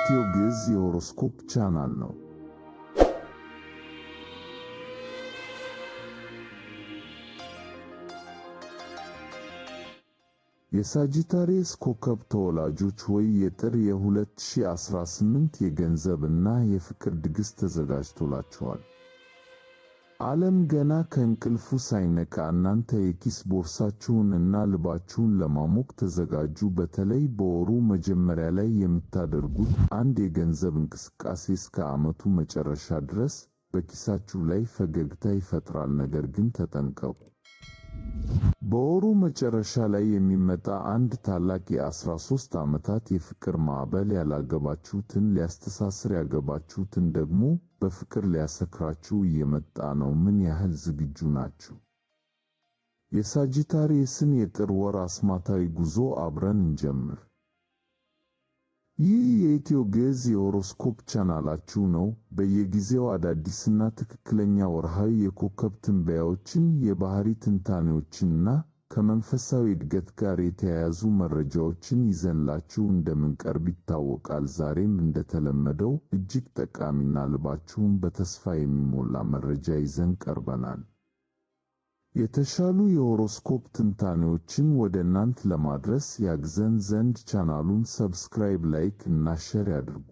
የኢትዮ ግዕዝ የሆሮስኮፕ ቻናል ነው። የሳጂታሪየስ ኮከብ ተወላጆች ሆይ የጥር የ2018 የገንዘብ እና የፍቅር ድግስ ተዘጋጅቶላችኋል። ዓለም ገና ከእንቅልፉ ሳይነቃ እናንተ የኪስ ቦርሳችሁን እና ልባችሁን ለማሞቅ ተዘጋጁ። በተለይ በወሩ መጀመሪያ ላይ የምታደርጉት አንድ የገንዘብ እንቅስቃሴ እስከ ዓመቱ መጨረሻ ድረስ በኪሳችሁ ላይ ፈገግታ ይፈጥራል። ነገር ግን ተጠንቀቁ። በወሩ መጨረሻ ላይ የሚመጣ አንድ ታላቅ የ13 ዓመታት የፍቅር ማዕበል ያላገባችሁትን ሊያስተሳስር፣ ያገባችሁትን ደግሞ በፍቅር ሊያሰክራችሁ እየመጣ ነው። ምን ያህል ዝግጁ ናችሁ? የሳጂታሪየስን የጥር ወር አስማታዊ ጉዞ አብረን እንጀምር። ይህ የኢትዮ ግዕዝ የሆሮስኮፕ ቻናላችሁ ነው። በየጊዜው አዳዲስና ትክክለኛ ወርሃዊ የኮከብ ትንበያዎችን፣ የባህሪ ትንታኔዎችንና ከመንፈሳዊ እድገት ጋር የተያያዙ መረጃዎችን ይዘንላችሁ እንደምንቀርብ ይታወቃል። ዛሬም እንደተለመደው እጅግ ጠቃሚና ልባችሁን በተስፋ የሚሞላ መረጃ ይዘን ቀርበናል። የተሻሉ የሆሮስኮፕ ትንታኔዎችን ወደ እናንተ ለማድረስ ያግዘን ዘንድ ቻናሉን ሰብስክራይብ፣ ላይክ እና ሼር ያድርጉ።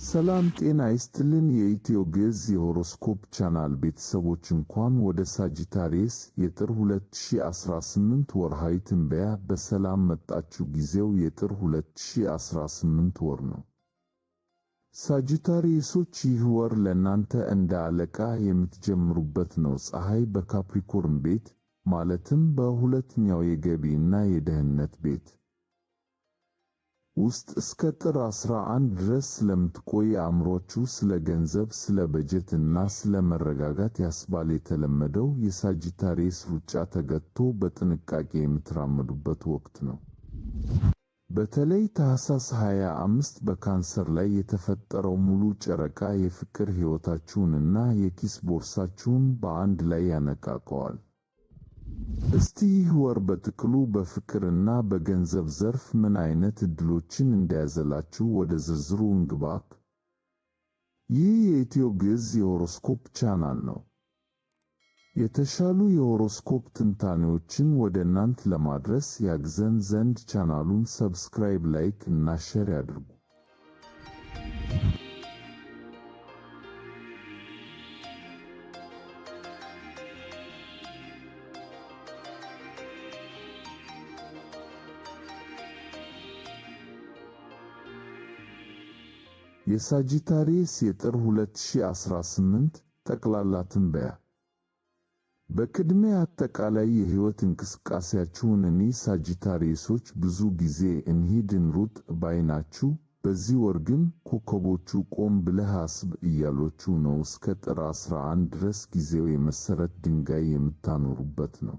ሰላም ጤና ይስጥልን። የኢትዮ ግዕዝ የሆሮስኮፕ ቻናል ቤተሰቦች እንኳን ወደ ሳጂታሪየስ የጥር 2018 ወርሃዊ ትንበያ በሰላም መጣችሁ። ጊዜው የጥር 2018 ወር ነው። ሳጂታሪየሶች፣ ይህ ወር ለእናንተ እንደ አለቃ የምትጀምሩበት ነው። ፀሐይ በካፕሪኮርን ቤት ማለትም በሁለተኛው የገቢ እና የደህንነት ቤት ውስጥ እስከ ጥር 11 ድረስ ስለምትቆይ አእምሮአችሁ ስለ ገንዘብ፣ ስለ በጀት እና ስለ መረጋጋት ያስባል። የተለመደው የሳጂታሪየስ ሩጫ ተገትቶ በጥንቃቄ የምትራመዱበት ወቅት ነው። በተለይ ታኅሳስ 25 በካንሰር ላይ የተፈጠረው ሙሉ ጨረቃ የፍቅር ሕይወታችሁንና የኪስ ቦርሳችሁን በአንድ ላይ ያነቃቀዋል። እስቲ ይህ ወር በጥቅሉ በፍቅርና በገንዘብ ዘርፍ ምን አይነት ዕድሎችን እንደያዘላችሁ ወደ ዝርዝሩ እንግባ። ይህ የኢትዮ ግዕዝ የሆሮስኮፕ ቻናል ነው። የተሻሉ የሆሮስኮፕ ትንታኔዎችን ወደ እናንተ ለማድረስ ያግዘን ዘንድ ቻናሉን ሰብስክራይብ፣ ላይክ እና ሼር ያድርጉ። የሳጂታሪየስ የጥር 2018 ጠቅላላ ትንበያ። በቅድሚያ አጠቃላይ የሕይወት እንቅስቃሴያችሁን እኔ ሳጂታሪየሶች ብዙ ጊዜ እንሂድ እንሩጥ ባይ ናችሁ። በዚህ ወር ግን ኮከቦቹ ቆም ብለህ አስብ እያሏችሁ ነው። እስከ ጥር 11 ድረስ ጊዜው የመሠረት ድንጋይ የምታኖሩበት ነው።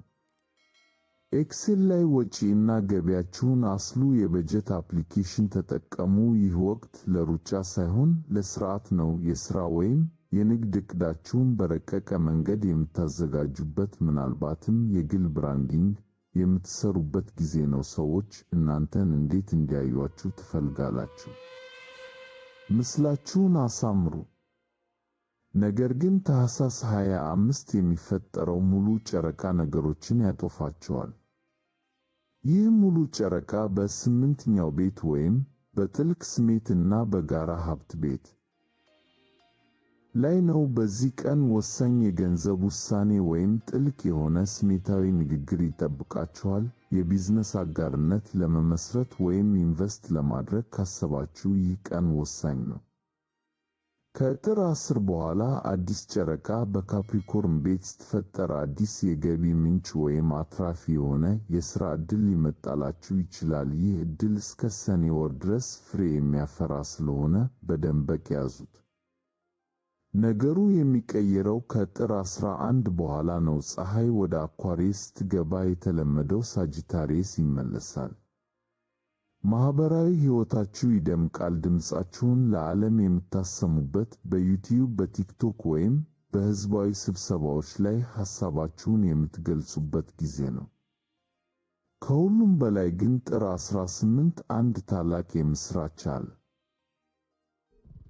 ኤክሴል ላይ ወጪ እና ገቢያችሁን አስሉ። የበጀት አፕሊኬሽን ተጠቀሙ። ይህ ወቅት ለሩጫ ሳይሆን ለሥርዓት ነው። የሥራ ወይም የንግድ ዕቅዳችሁን በረቀቀ መንገድ የምታዘጋጁበት፣ ምናልባትም የግል ብራንዲንግ የምትሰሩበት ጊዜ ነው። ሰዎች እናንተን እንዴት እንዲያዩአችሁ ትፈልጋላችሁ? ምስላችሁን አሳምሩ። ነገር ግን ታኅሳስ 25 የሚፈጠረው ሙሉ ጨረቃ ነገሮችን ያጦፋቸዋል። ይህ ሙሉ ጨረቃ በስምንተኛው ቤት ወይም በጥልቅ ስሜት እና በጋራ ሀብት ቤት ላይ ነው። በዚህ ቀን ወሳኝ የገንዘብ ውሳኔ ወይም ጥልቅ የሆነ ስሜታዊ ንግግር ይጠብቃችኋል። የቢዝነስ አጋርነት ለመመስረት ወይም ኢንቨስት ለማድረግ ካሰባችሁ ይህ ቀን ወሳኝ ነው። ከጥር 10 በኋላ አዲስ ጨረቃ በካፕሪኮርን ቤት ስትፈጠር አዲስ የገቢ ምንጭ ወይም አትራፊ የሆነ የሥራ ዕድል ሊመጣላችሁ ይችላል። ይህ ዕድል እስከ ሰኔ ወር ድረስ ፍሬ የሚያፈራ ስለሆነ በደንብ ያዙት። ነገሩ የሚቀየረው ከጥር 11 በኋላ ነው። ፀሐይ ወደ አኳሪየስ ስትገባ የተለመደው ሳጂታሪየስ ይመለሳል። ማህበራዊ ሕይወታችሁ ይደምቃል። ድምጻችሁን ለዓለም የምታሰሙበት፣ በዩቲዩብ፣ በቲክቶክ ወይም በሕዝባዊ ስብሰባዎች ላይ ሐሳባችሁን የምትገልጹበት ጊዜ ነው። ከሁሉም በላይ ግን ጥር 18 አንድ ታላቅ የምሥራች አለ።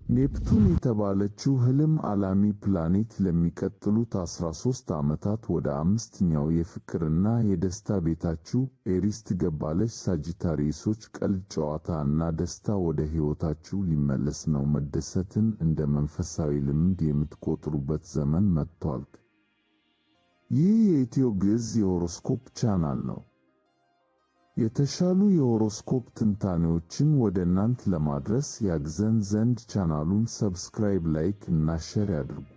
ኔፕቱን የተባለችው ሕልም አላሚ ፕላኔት ለሚቀጥሉት 13 ዓመታት ወደ አምስተኛው የፍቅርና የደስታ ቤታችሁ ኤሪስ ትገባለች። ሳጂታሪየሶች፣ ቀልድ፣ ጨዋታ እና ደስታ ወደ ሕይወታችሁ ሊመለስ ነው። መደሰትን እንደ መንፈሳዊ ልምድ የምትቆጥሩበት ዘመን መጥቷል። ይህ የኢትዮ ግዕዝ የሆሮስኮፕ ቻናል ነው። የተሻሉ የሆሮስኮፕ ትንታኔዎችን ወደ እናንተ ለማድረስ ያግዘን ዘንድ ቻናሉን ሰብስክራይብ፣ ላይክ እና ሼር ያድርጉ።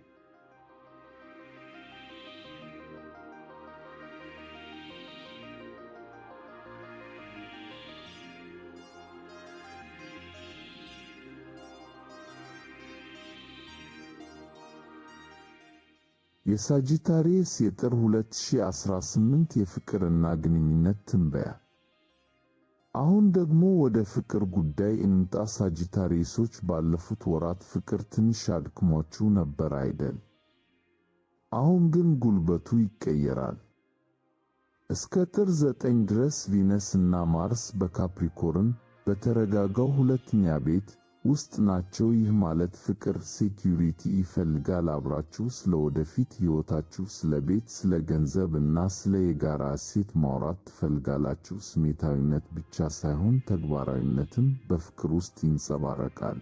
የሳጂታሪየስ የጥር 2018 የፍቅርና ግንኙነት ትንበያ። አሁን ደግሞ ወደ ፍቅር ጉዳይ እንምጣ። ሳጂታሪየሶች፣ ባለፉት ወራት ፍቅር ትንሽ አድክሟችሁ ነበር አይደል? አሁን ግን ጉልበቱ ይቀየራል። እስከ ጥር 9 ድረስ ቪነስ እና ማርስ በካፕሪኮርን በተረጋጋው ሁለተኛ ቤት ውስጥ ናቸው። ይህ ማለት ፍቅር ሴኩሪቲ ይፈልጋል። አብራችሁ ስለ ወደፊት ሕይወታችሁ፣ ስለ ቤት፣ ስለ ገንዘብ እና ስለ የጋራ እሴት ማውራት ትፈልጋላችሁ። ስሜታዊነት ብቻ ሳይሆን ተግባራዊነትም በፍቅር ውስጥ ይንጸባረቃል።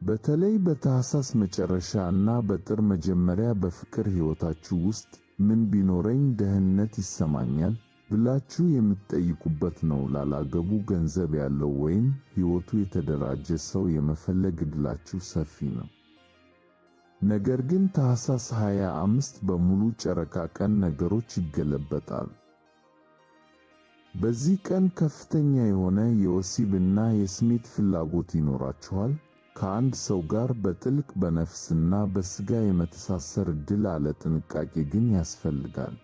በተለይ በታኅሳስ መጨረሻ እና በጥር መጀመሪያ በፍቅር ሕይወታችሁ ውስጥ ምን ቢኖረኝ ደህንነት ይሰማኛል ብላችሁ የምትጠይቁበት ነው። ላላገቡ፣ ገንዘብ ያለው ወይም ሕይወቱ የተደራጀ ሰው የመፈለግ ዕድላችሁ ሰፊ ነው። ነገር ግን ታኅሳስ 25 በሙሉ ጨረቃ ቀን ነገሮች ይገለበጣሉ። በዚህ ቀን ከፍተኛ የሆነ የወሲብና የስሜት ፍላጎት ይኖራችኋል። ከአንድ ሰው ጋር በጥልቅ በነፍስና በሥጋ የመተሳሰር ዕድል አለ። ጥንቃቄ ግን ያስፈልጋል።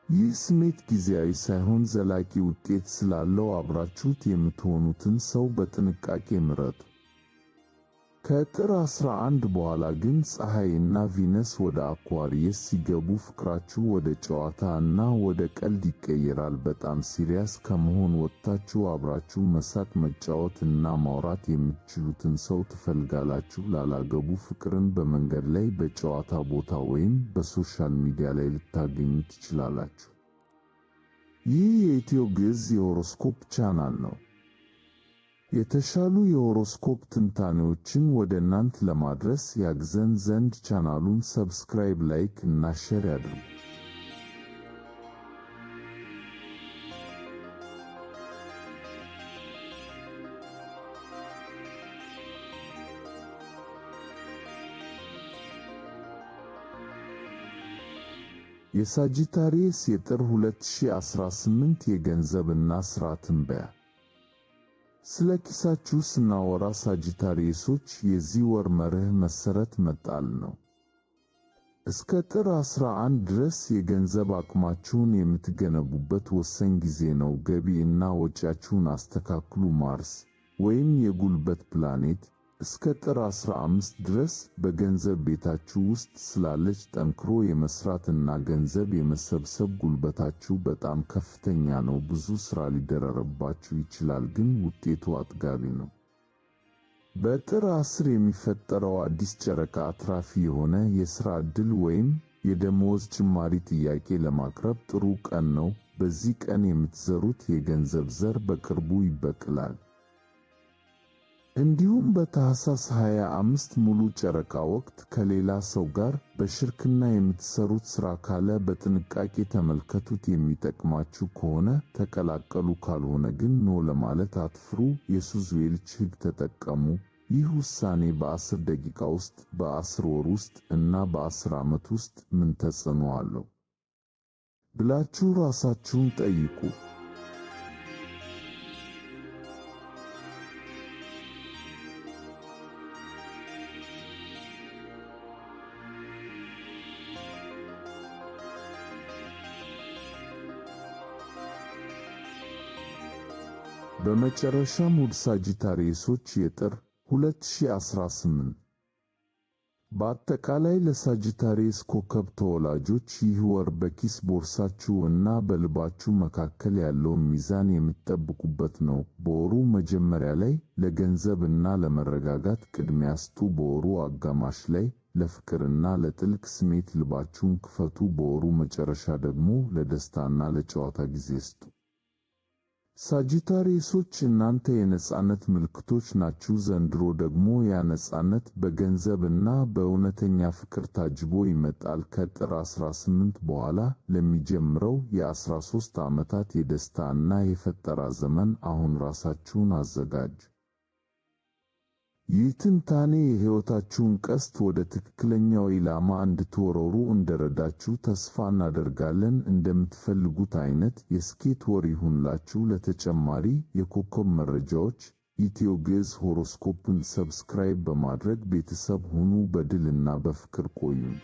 ይህ ስሜት ጊዜያዊ ሳይሆን ዘላቂ ውጤት ስላለው አብራችሁት የምትሆኑትን ሰው በጥንቃቄ ምረጡ። ከጥር 11 በኋላ ግን ፀሐይ እና ቪነስ ወደ አኳሪየስ ሲገቡ ፍቅራችሁ ወደ ጨዋታ እና ወደ ቀልድ ይቀየራል። በጣም ሲሪየስ ከመሆን ወጥታችሁ አብራችሁ መሳቅ፣ መጫወት እና ማውራት የምትችሉትን ሰው ትፈልጋላችሁ። ላላገቡ ፍቅርን በመንገድ ላይ፣ በጨዋታ ቦታ ወይም በሶሻል ሚዲያ ላይ ልታገኙ ትችላላችሁ። ይህ የኢትዮ ግዕዝ የሆሮስኮፕ ቻናል ነው። የተሻሉ የሆሮስኮፕ ትንታኔዎችን ወደ እናንተ ለማድረስ ያግዘን ዘንድ ቻናሉን ሰብስክራይብ፣ ላይክ እና ሼር ያድርጉ። የሳጂታሪየስ የጥር 2018 የገንዘብና ሥራ ትንበያ። ስለ ኪሳችሁ ስናወራ ሳጂታሪየሶች፣ የዚህ ወር መርህ መሰረት መጣል ነው። እስከ ጥር 11 ድረስ የገንዘብ አቅማችሁን የምትገነቡበት ወሳኝ ጊዜ ነው። ገቢ እና ወጪያችሁን አስተካክሉ። ማርስ ወይም የጉልበት ፕላኔት እስከ ጥር 15 ድረስ በገንዘብ ቤታችሁ ውስጥ ስላለች ጠንክሮ የመስራት እና ገንዘብ የመሰብሰብ ጉልበታችሁ በጣም ከፍተኛ ነው። ብዙ ሥራ ሊደራረብባችሁ ይችላል፣ ግን ውጤቱ አጥጋቢ ነው። በጥር 10 የሚፈጠረው አዲስ ጨረቃ አትራፊ የሆነ የሥራ ዕድል ወይም የደመወዝ ጭማሪ ጥያቄ ለማቅረብ ጥሩ ቀን ነው። በዚህ ቀን የምትዘሩት የገንዘብ ዘር በቅርቡ ይበቅላል። እንዲሁም በታኅሳስ 25 ሙሉ ጨረቃ ወቅት ከሌላ ሰው ጋር በሽርክና የምትሰሩት ሥራ ካለ በጥንቃቄ ተመልከቱት። የሚጠቅማችሁ ከሆነ ተቀላቀሉ፣ ካልሆነ ግን ኖ ለማለት አትፍሩ። የሱዝዌልች ሕግ ተጠቀሙ። ይህ ውሳኔ በ10 ደቂቃ ውስጥ፣ በ10 ወር ውስጥ እና በ10 ዓመት ውስጥ ምን ተጽዕኖ አለው ብላችሁ ራሳችሁን ጠይቁ። በመጨረሻም ውድ ሳጂታሪየሶች የጥር 2018 በአጠቃላይ ለሳጂታሪየስ ኮከብ ተወላጆች ይህ ወር በኪስ ቦርሳችሁ እና በልባችሁ መካከል ያለውን ሚዛን የምትጠብቁበት ነው። በወሩ መጀመሪያ ላይ ለገንዘብ እና ለመረጋጋት ቅድሚያ ስጡ። በወሩ አጋማሽ ላይ ለፍቅርና ለጥልቅ ስሜት ልባችሁን ክፈቱ። በወሩ መጨረሻ ደግሞ ለደስታና ለጨዋታ ጊዜ ስጡ። ሳጂታሪየሶች እናንተ የነጻነት ምልክቶች ናችሁ። ዘንድሮ ደግሞ ያ ነጻነት በገንዘብና በእውነተኛ ፍቅር ታጅቦ ይመጣል። ከጥር 18 በኋላ ለሚጀምረው የ13 ዓመታት የደስታ እና የፈጠራ ዘመን አሁን ራሳችሁን አዘጋጁ። ይህ ትንታኔ የሕይወታችሁን ቀስት ወደ ትክክለኛው ኢላማ እንድትወረውሩ እንደረዳችሁ ተስፋ እናደርጋለን። እንደምትፈልጉት አይነት የስኬት ወር ይሁንላችሁ። ለተጨማሪ የኮከብ መረጃዎች ኢትዮ ግዕዝ ሆሮስኮፕን ሰብስክራይብ በማድረግ ቤተሰብ ሁኑ። በድልና በፍቅር ቆዩን።